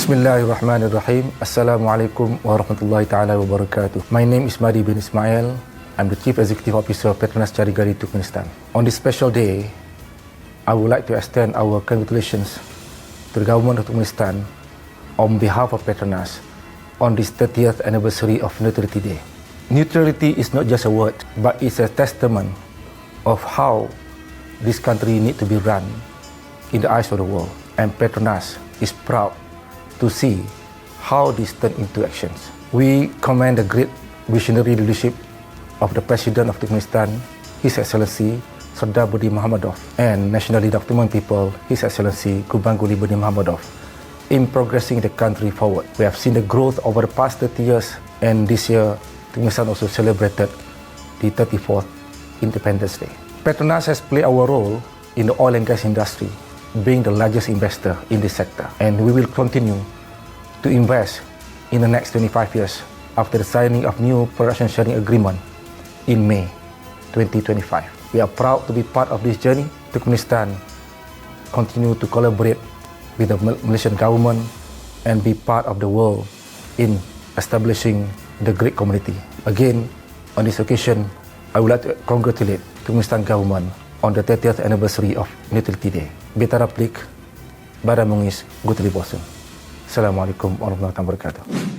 Bismillahirrahmanirrahim. Assalamualaikum warahmatullahi taala wabarakatuh. My name is Ismadi Bin Ismail. I'm the Chief Executive Officer of Petronas Carigali Turkmenistan. On this special day, I would like to extend our congratulations to the government of Turkmenistan on behalf of Petronas on this 30th anniversary of Neutrality Day. Neutrality is not just a word, but it's a testament of how this country needs to be run in the eyes of the world. And Petronas is proud to see how this turned into actions. We commend the great visionary leadership of the President of Turkmenistan, His Excellency Sardar Budi Muhammadov, and National Leader of Turkmen people, His Excellency Gurbanguly Budi Muhammadov, in progressing the country forward. We have seen the growth over the past 30 years, and this year, Turkmenistan also celebrated the 34th Independence Day. Petronas has played our role in the oil and gas industry, being the largest investor in this sector, and we will continue to invest in the next 25 years after the signing of new production sharing agreement in May 2025. We are proud to be part of this journey. Turkmenistan continue to collaborate with the Malaysian government and be part of the world in establishing the great community. Again, on this occasion, I would like to congratulate Turkmenistan government on the 30th anniversary of Neutrality Day. Beta Raplik, Bara Mungis, Gutlady Bosen. Assalamualaikum warahmatullahi wabarakatuh.